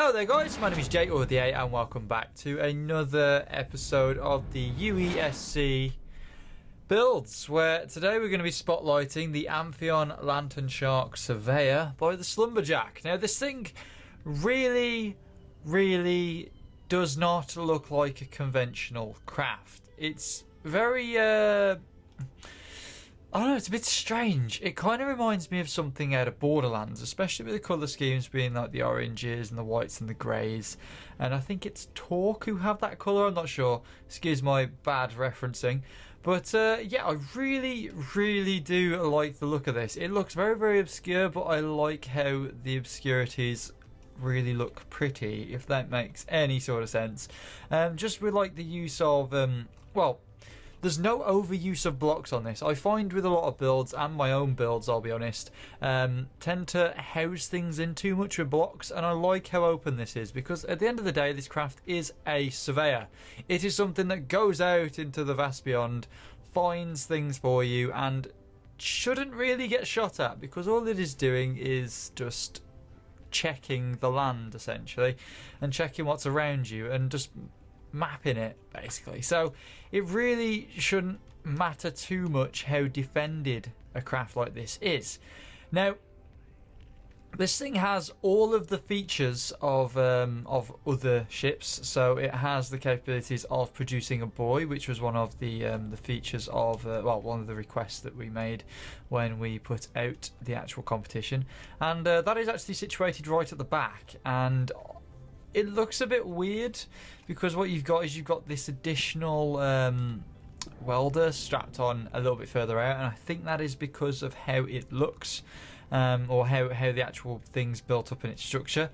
Hello there guys, my name is Jay or the A and welcome back to another episode of the UESC builds, where today we're going to be spotlighting the Amphion Lantern Shark Surveyor by the Slumberjack. Now this thing really does not look like a conventional craft. It's very I don't know, it's a bit strange. It kind of reminds me of something out of Borderlands, especially with the colour schemes being like the oranges and the whites and the greys. And I think it's Torque who have that colour, I'm not sure. Excuse my bad referencing. But yeah, I really do like the look of this. It looks very obscure, but I like how the obscurities really look pretty, if that makes any sort of sense. Just with like the use of, well, there's no overuse of blocks on this. I find with a lot of builds, and my own builds I'll be honest, tend to house things in too much with blocks, and I like how open this is, because at the end of the day this craft is a surveyor. It is something that goes out into the vast beyond, finds things for you, and shouldn't really get shot at, because all it is doing is just checking the land essentially, and checking what's around you, and just mapping it basically. So it really shouldn't matter too much how defended a craft like this is. Now this thing has all of the features of other ships. So it has the capabilities of producing a buoy, which was one of the features of well, one of the requests that we made when we put out the actual competition, and that is actually situated right at the back. And it looks a bit weird because what you've got is you've got this additional welder strapped on a little bit further out, and I think that is because of how it looks, or how the actual thing's built up in its structure.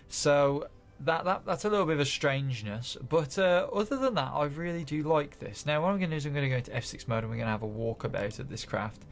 So that's a little bit of a strangeness, but other than that I really do like this. Now what I'm going to do is I'm going to go into F6 mode and we're going to have a walkabout of this craft,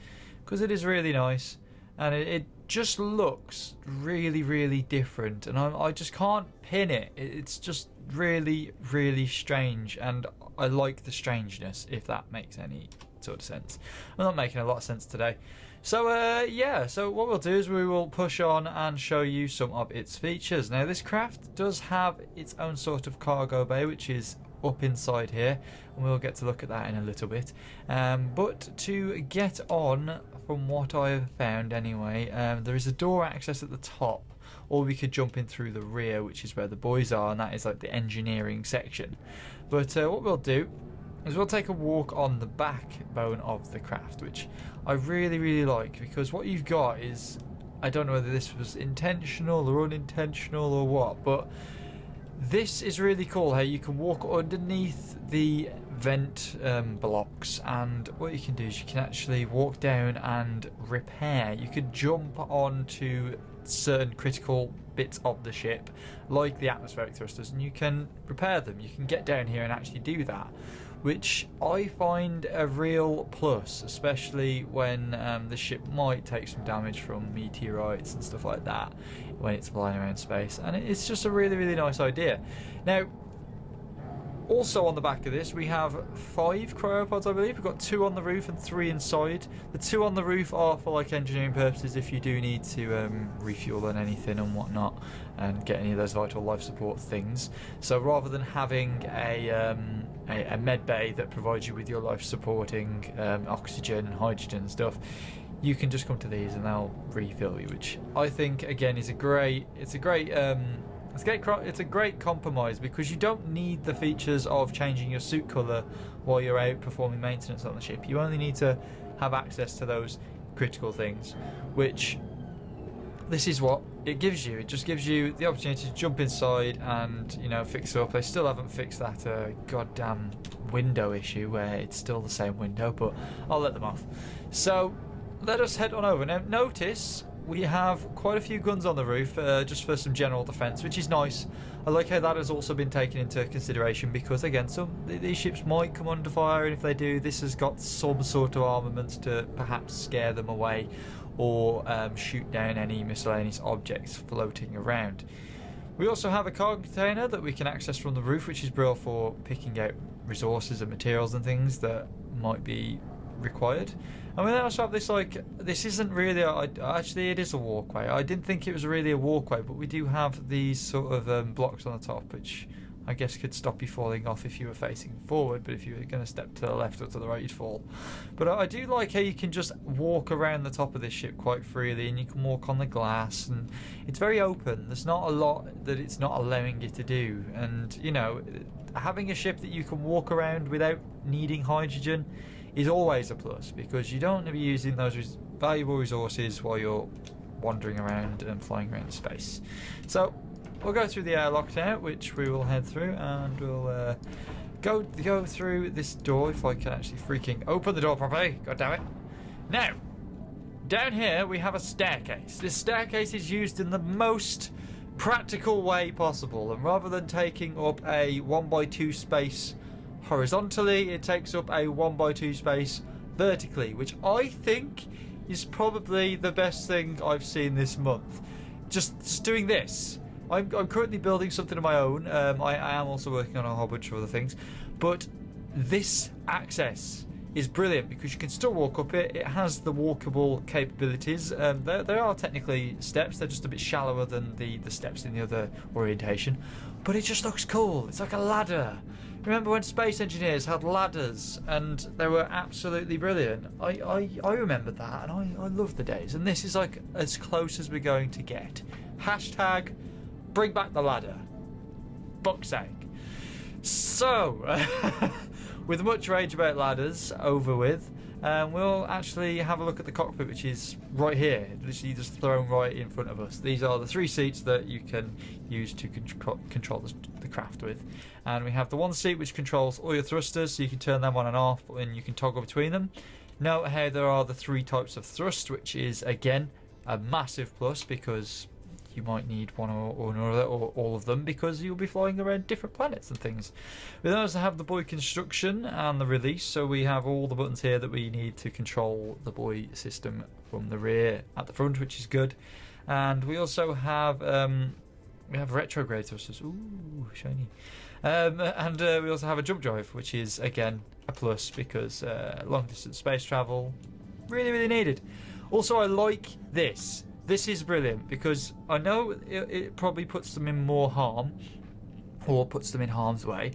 because it is really nice. And it just looks really different, and I just can't pin it. It's just really strange, and I like the strangeness, if that makes any sort of sense. I'm not making a lot of sense today. So yeah, so what we'll do is we will push on and show you some of its features. Now this craft does have its own sort of cargo bay, which is up inside here, and we'll get to look at that in a little bit. But to get on, from what I've found anyway, there is a door access at the top, or we could jump in through the rear, which is where the boys are, and that is like the engineering section. But what we'll do is we'll take a walk on the backbone of the craft, which I really like, because what you've got is, I don't know whether this was intentional or unintentional or what, but this is really cool how you can walk underneath the vent blocks, and what you can do is you can actually walk down and repair. You could jump onto certain critical bits of the ship, like the atmospheric thrusters, and you can repair them. You can get down here and actually do that, which I find a real plus, especially when the ship might take some damage from meteorites and stuff like that when it's flying around space, and it's just a really nice idea. Now also on the back of this we have 5 cryopods, I believe. We've got 2 on the roof and 3 inside. The 2 on the roof are for like engineering purposes, if you do need to refuel on anything and whatnot and get any of those vital life support things. So rather than having a med bay that provides you with your life supporting oxygen and hydrogen and stuff, you can just come to these and they'll refill you, which I think again is a great compromise, because you don't need the features of changing your suit colour while you're out performing maintenance on the ship. You only need to have access to those critical things, which this is what it gives you. It just gives you the opportunity to jump inside and, you know, fix it up. They still haven't fixed that goddamn window issue where it's still the same window, but I'll let them off. So let us head on over. Now notice we have quite a few guns on the roof, just for some general defence, which is nice. I like how that has also been taken into consideration, because again, these ships might come under fire, and if they do, this has got some sort of armaments to perhaps scare them away, or shoot down any miscellaneous objects floating around. We also have a cargo container that we can access from the roof, which is brilliant for picking out resources and materials and things that might be required. And we also have this, like, this isn't really, actually it is a walkway. I didn't think it was really a walkway, but we do have these sort of blocks on the top, which I guess could stop you falling off if you were facing forward, but if you were going to step to the left or to the right, you'd fall. But I do like how you can just walk around the top of this ship quite freely, and you can walk on the glass, and it's very open. There's not a lot that it's not allowing you to do, and, you know, having a ship that you can walk around without needing hydrogen is always a plus, because you don't want to be using those valuable resources while you're wandering around and flying around space. So we'll go through the airlock now, which we will head through, and we'll go through this door, if I can actually freaking open the door properly. God damn it. Now, down here we have a staircase. This staircase is used in the most practical way possible, and rather than taking up a 1x2 space horizontally, it takes up a 1x2 space vertically, which I think is probably the best thing I've seen this month. Just doing this. I'm currently building something of my own. I am also working on a whole bunch of other things, but this access is brilliant because you can still walk up it. It has the walkable capabilities. There are technically steps. They're just a bit shallower than the steps in the other orientation, but it just looks cool. It's like a ladder. Remember when space engineers had ladders and they were absolutely brilliant? I remember that, and I love the days. And this is like as close as we're going to get. Hashtag bring back the ladder. Fuck's sake. So, with much rage about ladders over with, we'll actually have a look at the cockpit, which is right here, literally just thrown right in front of us. These are the 3 seats that you can use to control the craft with. And we have the one seat which controls all your thrusters, so you can turn them on and off, and you can toggle between them. Note how there are the 3 types of thrust, which is, again, a massive plus, because you might need one or another, or all of them, because you'll be flying around different planets and things. We then also have the buoy construction and the release, so we have all the buttons here that we need to control the buoy system from the rear at the front, which is good. And we also have retrograde thrusters. Ooh, shiny. And we also have a jump drive, which is again a plus, because long distance space travel really needed. Also, I like this. This is brilliant, because I know it probably puts them in more harm, or puts them in harm's way,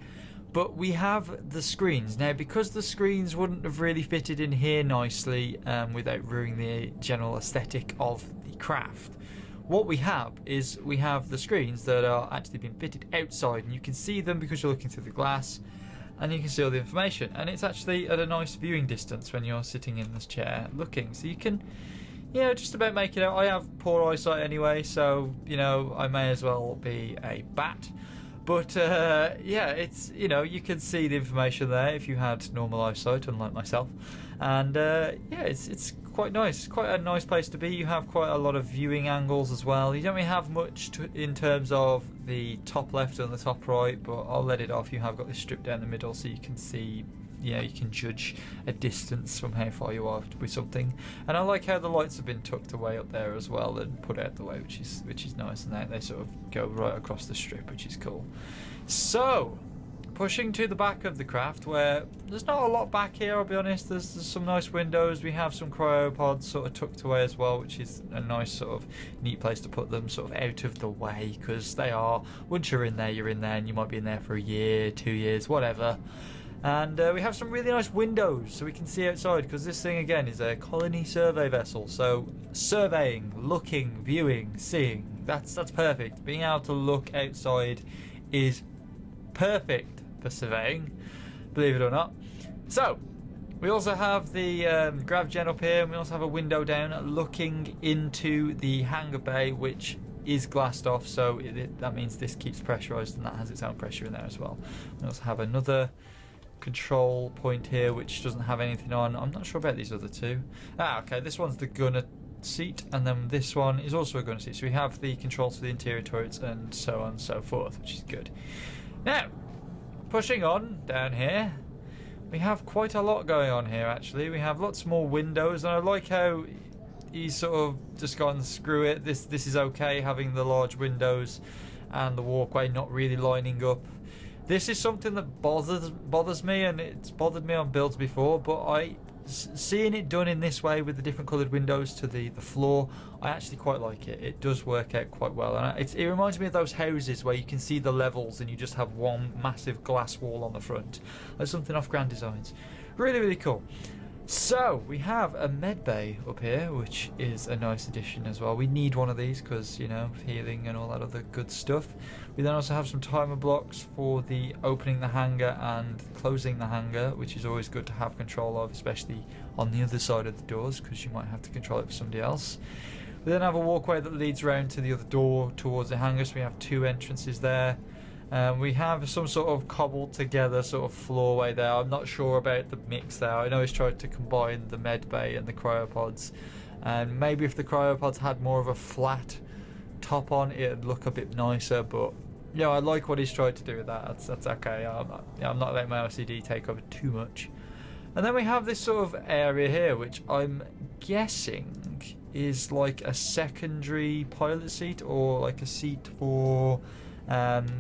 but we have the screens. Now, because the screens wouldn't have really fitted in here nicely without ruining the general aesthetic of the craft, what we have is we have the screens that are actually being fitted outside, and you can see them because you're looking through the glass, and you can see all the information, and it's actually at a nice viewing distance when you're sitting in this chair looking, so you can, you know, just about make it out. I have poor eyesight anyway, so, you know, I may as well be a bat. But, yeah, it's, you know, you can see the information there if you had normal eyesight, unlike myself. And, yeah, it's quite nice. It's quite a nice place to be. You have quite a lot of viewing angles as well. You don't really have much in terms of the top left and the top right, but I'll let it off. You have got this strip down the middle, so you can see, yeah, you can judge a distance from how far you are with something. And I like how the lights have been tucked away up there as well and put out the way, which is nice, and they sort of go right across the strip, which is cool. So, pushing to the back of the craft, where there's not a lot back here, I'll be honest. There's some nice windows. We have some cryopods sort of tucked away as well, which is a nice sort of neat place to put them, sort of out of the way, because they are, once you're in there, and you might be in there for a year, 2 years, whatever. And we have some really nice windows so we can see outside, because this thing again is a colony survey vessel, so surveying, looking, viewing, seeing, that's perfect. Being able to look outside is perfect for surveying, believe it or not. So we also have the grav gen up here, and we also have a window down looking into the hangar bay, which is glassed off, so that means this keeps pressurized, and that has its own pressure in there as well. We also have another control point here which doesn't have anything on. I'm not sure about these other 2. Okay, this one's the gunner seat, and then this one is also a gunner seat, so we have the controls for the interior turrets and so on and so forth, which is good. Now, pushing on down here, we have quite a lot going on here actually. We have lots more windows, and I like how he's sort of just gone screw it, this is okay, having the large windows and the walkway not really lining up. This is something that bothers me, and it's bothered me on builds before, but I seeing it done in this way with the different coloured windows to the floor, I actually quite like it. It does work out quite well, and it reminds me of those houses where you can see the levels and you just have one massive glass wall on the front, like something off Grand Designs. Really, really cool. So we have a med bay up here, which is a nice addition as well. We need one of these because, you know, healing and all that other good stuff. We then also have some timer blocks for the opening the hangar and closing the hangar, which is always good to have control of, especially on the other side of the doors, because you might have to control it for somebody else. We then have a walkway that leads around to the other door towards the hangar, so we have two entrances there. We have some sort of cobbled together sort of floorway there. I'm not sure about the mix there. I know he's tried to combine the med bay and the cryopods, and maybe if the cryopods had more of a flat top on, it'd look a bit nicer. But yeah, I like what he's tried to do with that. That's okay. I'm not letting my LCD take over too much. And then we have this sort of area here, which I'm guessing is like a secondary pilot seat or like a seat for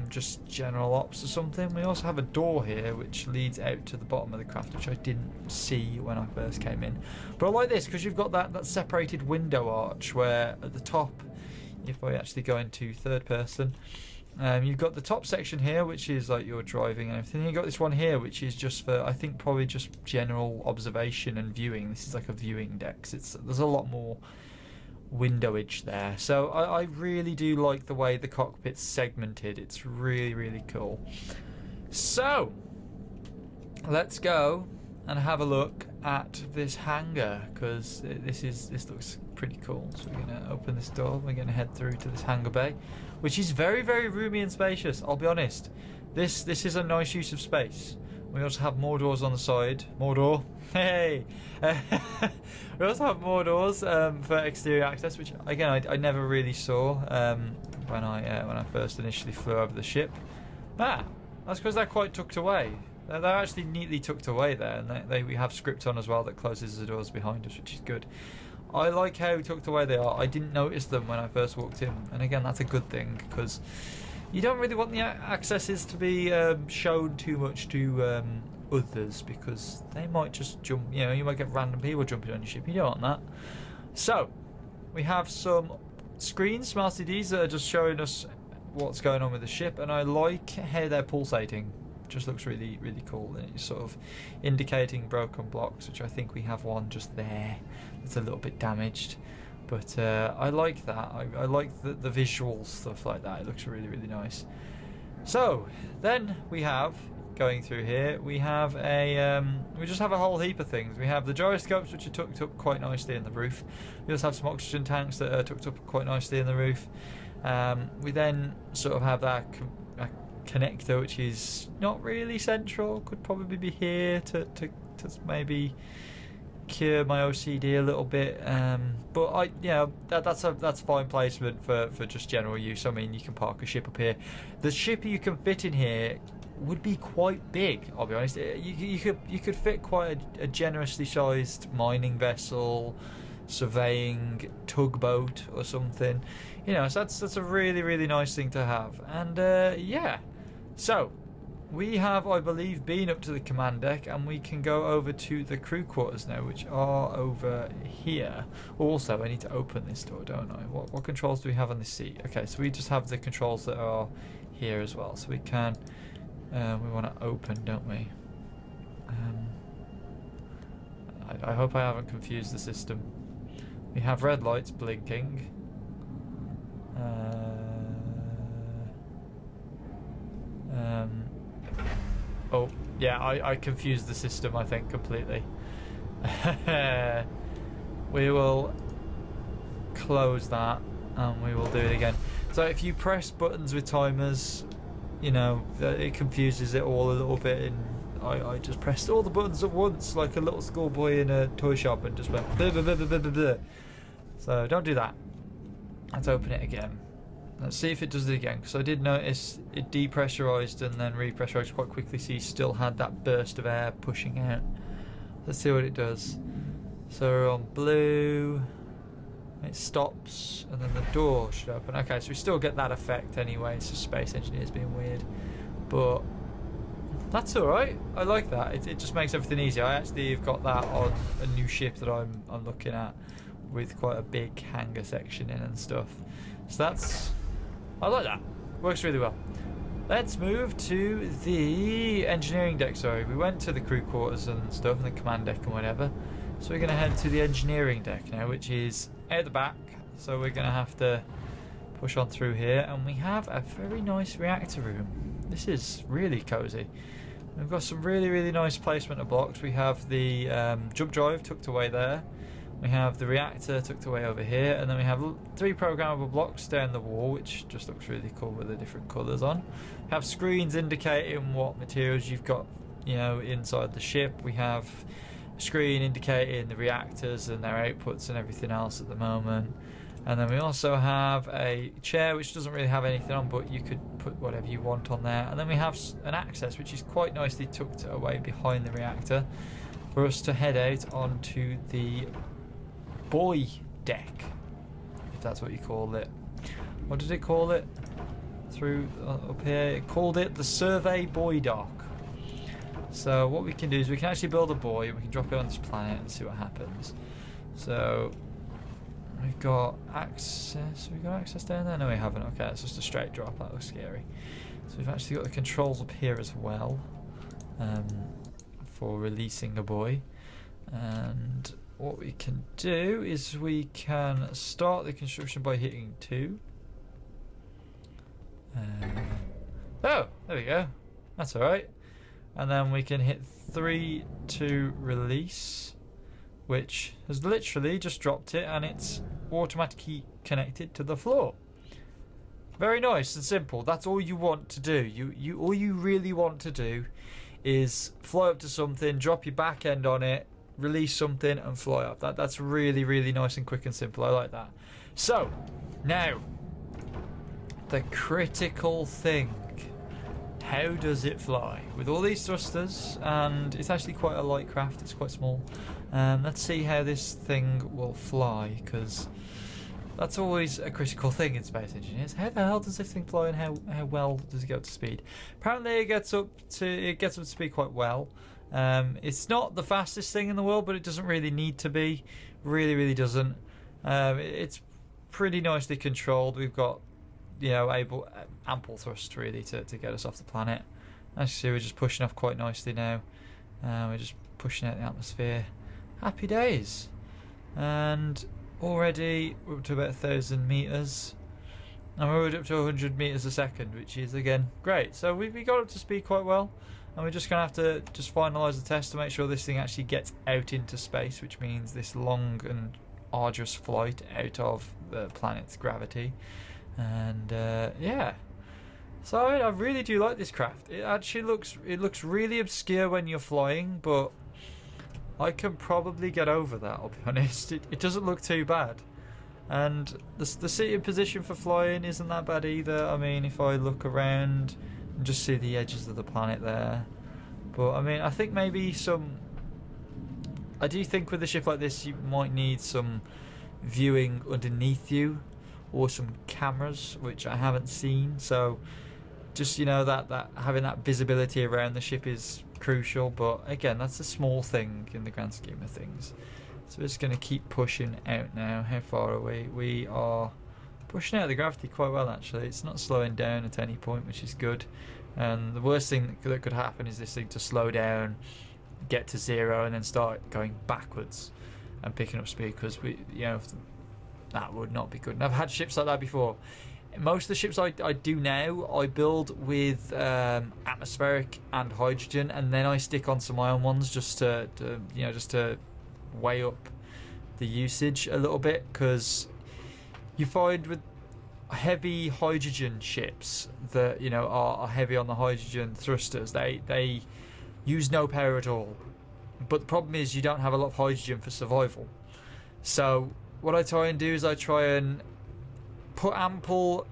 just general ops or something. We also have a door here which leads out to the bottom of the craft, which I didn't see when I first came in. But I like this because you've got that separated window arch where at the top, if I actually go into third person, you've got the top section here which is like your driving and everything. You've got this one here which is just for, I think, probably just general observation and viewing. This is like a viewing deck. There's a lot more windowage there, so I really do like the way the cockpit's segmented. It's really, really cool. So let's go and have a look at this hangar, because this looks pretty cool. So we're gonna open this door, we're gonna head through to this hangar bay, which is very, very roomy and spacious. I'll be honest, this is a nice use of space. We also have more doors on the side. More door. Hey! We also have more doors for exterior access, which again I never really saw when I first initially flew over the ship. That's because they're quite tucked away. They're actually neatly tucked away there, and we have script on as well that closes the doors behind us, which is good. I like how tucked away they are. I didn't notice them when I first walked in, and again that's a good thing, because you don't really want the accesses to be shown too much to others, because they might just jump, you know, you might get random people jumping on your ship. You don't want that. So we have some screens, smart LCDs, that are just showing us what's going on with the ship, and I like how they're pulsating. It just looks really, really cool, and it's sort of indicating broken blocks, which I think we have one just there that's a little bit damaged. But I like that. I like the visual stuff like that. It looks really, really nice. So then we have, going through here, we have we just have a whole heap of things. We have the gyroscopes, which are tucked up quite nicely in the roof. We also have some oxygen tanks that are tucked up quite nicely in the roof. We then sort of have that connector, which is not really central. Could probably be here to maybe cure my OCD a little bit, but that's fine placement for just general use. I mean, you can park a ship up here. The ship you can fit in here would be quite big, I'll be honest. You could fit quite a generously sized mining vessel, surveying tugboat or something, you know. So that's a really, really nice thing to have. And yeah, so we have, I believe, been up to the command deck, and we can go over to the crew quarters now, which are over here. Also, I need to open this door, don't I? What controls do we have on this seat? Okay, so we just have the controls that are here as well. So we can, we want to open, don't we? I hope I haven't confused the system. We have red lights blinking. Oh, yeah, I confused the system, I think, completely. We will close that, and we will do it again. So if you press buttons with timers, you know, it confuses it all a little bit, and I just pressed all the buttons at once, like a little schoolboy in a toy shop, and just went blah, blah, blah, blah, blah, blah. So don't do that. Let's open it again. Let's see if it does it again, because I did notice it depressurized and then repressurized quite quickly, so you still had that burst of air pushing out. Let's see what it does. So we're on blue, it stops, and then the door should open. Okay, so we still get that effect anyway. It's just Space Engineers being weird. But That's alright. I like that. It just makes everything easier. I actually have got that on a new ship that I'm looking at with quite a big hangar section in and stuff. So I like that. Works really well. Let's move to the engineering deck. Sorry, we went to the crew quarters and stuff and the command deck and whatever. So we're going to head to the engineering deck now, which is out the back. So we're going to have to push on through here, and we have a very nice reactor room. This is really cozy. We've got some really nice placement of blocks. We have the jump drive tucked away there. We have the reactor tucked away over here, and then we have 3 programmable blocks down the wall, which just looks really cool with the different colours on. We have screens indicating what materials you've got, you know, inside the ship. We have a screen indicating the reactors and their outputs and everything else at the moment. And then we also have a chair which doesn't really have anything on, but you could put whatever you want on there. And then we have an access which is quite nicely tucked away behind the reactor for us to head out onto the boy deck, if that's what you call it. What did it call it? Through up here, it called it the Survey Boy Dock. So what we can do is we can actually build a buoy and we can drop it on this planet and see what happens. So we've got access. We've got access down there? No, we haven't. Okay, it's just a straight drop. That looks scary. So we've actually got the controls up here as well, for releasing a buoy. And what we can do is we can start the construction by hitting 2. Oh, there we go. That's alright. And then we can hit 3 to release, which has literally just dropped it, and it's automatically connected to the floor. Very nice and simple. That's all you want to do. All you really want to do is fly up to something, drop your back end on it, release something, and fly up. That's really nice and quick and simple. I like that. So now the critical thing. How does it fly? With all these thrusters, and it's actually quite a light craft, it's quite small. Let's see how this thing will fly, because that's always a critical thing in space engineers. How the hell does this thing fly, and how well does it get up to speed? Apparently it gets up to speed quite well. It's not the fastest thing in the world, but it doesn't really need to be. Really doesn't. It's pretty nicely controlled. We've got, you know, ample thrust really to get us off the planet. As you see, we're just pushing off quite nicely now. We're just pushing out the atmosphere. Happy days. And already we're up to about 1,000 meters, and we're up to 100 meters a second, which is again great. So we got up to speed quite well, and we're just gonna have to just finalize the test to make sure this thing actually gets out into space, which means this long and arduous flight out of the planet's gravity. And yeah, so I really do like this craft. It actually looks really obscure when you're flying, but I can probably get over that, I'll be honest. It doesn't look too bad, and the seating position for flying isn't that bad either. I mean, if I look around and just see the edges of the planet there, but I mean, I think maybe I do think with a ship like this you might need some viewing underneath you, or some cameras, which I haven't seen. So just, you know, that having that visibility around the ship is crucial, but again, that's a small thing in the grand scheme of things. So we're just going to keep pushing out now. How far are we? We are pushing out the gravity quite well, actually. It's not slowing down at any point, which is good. And the worst thing that could happen is this thing to slow down, get to 0, and then start going backwards and picking up speed, because that would not be good. And I've had ships like that before. Most of the ships I do now, I build with atmospheric and hydrogen, and then I stick on some ion ones just to weigh up the usage a little bit, because you find with heavy hydrogen ships that, you know, are heavy on the hydrogen thrusters, they use no power at all. But the problem is you don't have a lot of hydrogen for survival. So what I try and do is I try and put ample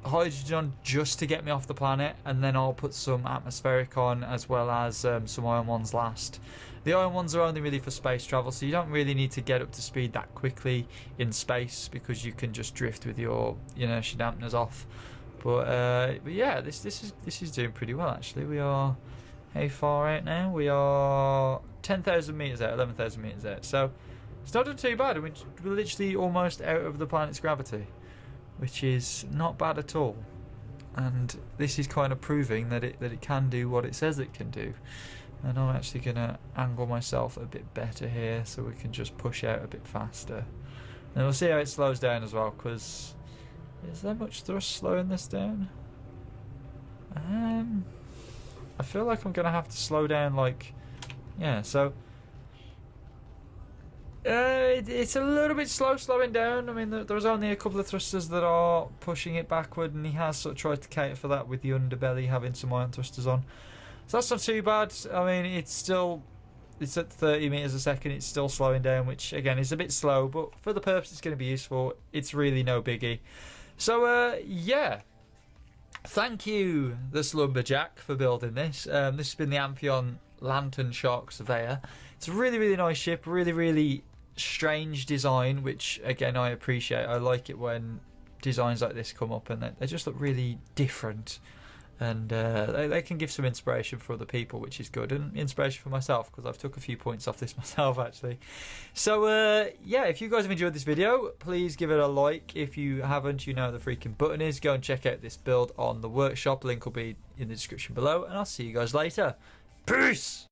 hydrogen on just to get me off the planet, and then I'll put some atmospheric on, as well as some ion ones last. The ion ones are only really for space travel, so you don't really need to get up to speed that quickly in space, because you can just drift with your inertia dampeners off. But yeah, this is doing pretty well, actually. We are, how far out now? We are 10,000 meters out, 11,000 meters out. So it's not done too bad. I mean, we're literally almost out of the planet's gravity, which is not bad at all. And this is kind of proving that it can do what it says it can do. And I'm actually going to angle myself a bit better here so we can just push out a bit faster. And we'll see how it slows down as well, because is there much thrust slowing this down? I feel like I'm going to have to slow down, like, yeah, so it's a little bit slow slowing down. I mean, there's only a couple of thrusters that are pushing it backward, and he has sort of tried to cater for that with the underbelly having some iron thrusters on. So that's not too bad. I mean, it's at 30 meters a second. It's still slowing down, which again is a bit slow, but for the purpose it's going to be useful. It's really no biggie. So yeah, thank you, the Slumberjack, for building this. This has been the Amphion Lantern Shark Surveyor. It's a really, really nice ship. Really, really strange design, which again I appreciate. I like it when designs like this come up and they just look really different, and they can give some inspiration for other people, which is good, and inspiration for myself, because I've took a few points off this myself actually. So yeah, if you guys have enjoyed this video, please give it a like. If you haven't, you know the freaking button is. Go and check out this build on the workshop. Link will be in the description below, and I'll see you guys later. Peace.